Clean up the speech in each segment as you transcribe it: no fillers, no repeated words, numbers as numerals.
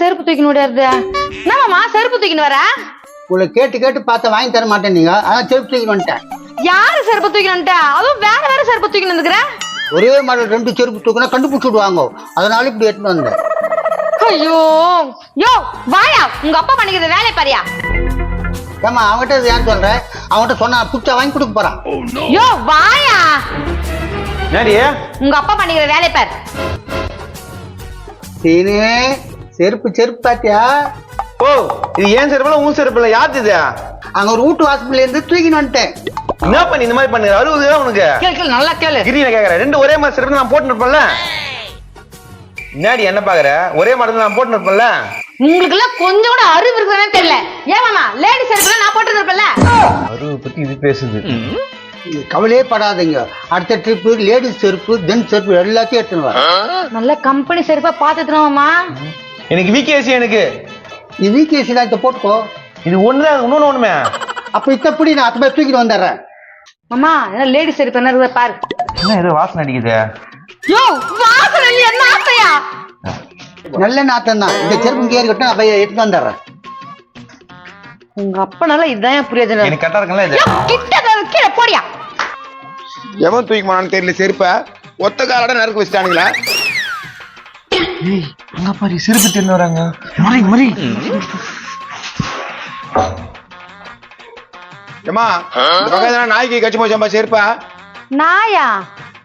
செருப்பு தூக்கின்னு ஓடியாருது? என்னமாமா செருப்பு தூக்கின்னு வர? உங்களை கேட்டு கேட்டு பார்த்து வாங்கி தர மாட்டேன் நீங்க, அதான் செருப்பு தூக்கிட்டு வந்துட்டேன். யாரு செருப்பு தூக்கினுட்ட? அதுவும் வேற வேற செருப்பு தூக்கின்னு வந்துக்கிற? ஒரே மாடல் 2 செருப்பு தூக்கினா கண்டுபிடிச்சு விடுவாங்க, அதனால இப்படி எடுத்துட்டு வந்தேன். ஐயோ யோ வாயா, உங்க அப்பா பண்ணிக்கிற வேலையை பாரியா. ஏமா அவன்கிட்ட ஏன் சொல்ற? அவன்கிட்ட சொன்னா புடிச்சா வாங்கி கொடுக்க போறான். யோ வாயா, என்னடி உங்க அப்பா பண்ணிக்கிற வேலையை பாரு. சீனு செருப்பு செருப்பு பாத்தியா? ஓ இது ஏன் செருப்பு உன் செருப்பு இல்ல, யாரு இது? அங்க ஒரு வீட்டு வாசல்ல இருந்து தூக்கின்னு வந்துட்டேன். என்ன பண்ணி இந்த மாதிரி பண்ணுற? அழுவுதா உனக்கு? கேளு கேளு நல்லா கேளு. கிரியில கேக்குறேன், 2 ஒரே மாதிரி செருப்பு நான் போட்டு இருப்பேன்ல. என்னடி என்ன பாக்குற? ஒரே மாதிரி நான் போட்டு இருப்பேன்ல. உங்களுக்கு எல்லாம் கொஞ்சம் கூட அறிவு இருக்குதானே தெரியல. ஏன் மாமா லேடி செருப்பு நான் போட்டு இருப்பேன்ல. அறிவு பத்தி இது பேசுது. கவலையே படாதீங்க, அடுத்த ட்ரிப்பு லேடிஸ் செருப்பு ஜென்ஸ் செருப்பு எல்லாத்தையும் எடுத்துன்னு வரேன். நல்ல கம்பெனி செருப்பா பாத்துட்டுமாமா. எனக்கு விகேசி, எனக்கு நீ வீக்கேசி தான் இதை போட்டுக்கோ. இது ஒண்ணுதான், இன்னொன்னு ஒண்ணுமே. அப்ப இத்தப்படி நான் அத்தனை தூக்கிட்டு வந்துடுறேன். மாமா என்ன லேடி செருப்பு என்ன இருக்குதா பாரு. என்ன ஏதோ வாசனை அடிக்குது? யோ வாசனை என்ன ஆசையா? நல்ல நாத்தம் தான், இந்த செருப்பு இங்கே இருக்கட்டும், நான் போய் எடுத்து வந்துடுறேன். உங்க அப்பனால இதான் புரியாதுன்னு எனக்கு கரெக்டா இருக்குல்ல இது? கிட்ட கீழே போடியா. எவன் தூக்கி போனான்னு தெரியல, செருப்ப ஒத்த காலோட நறுக்கு வச்சுட்டானுங்களா? ஏய் அங்க பாரு, செருப்பு தின்னு வராங்க. மரி மரி. ஏமா இந்த பக்கம் நாய்க்கு கட்சி போச்சாம்பா செருப்பா? நாயா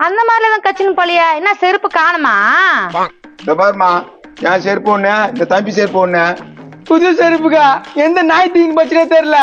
அந்த மாதிரில தான் கச்சின்னு போலியா? என்ன செருப்பு காணுமா? இந்த பாருமா, என் செருப்பு ஒண்ணு, இந்த தம்பி செருப்பு ஒண்ணு. புது செருப்புக்கா எந்த நாய் தீங்கு பச்சுனே தெரியல.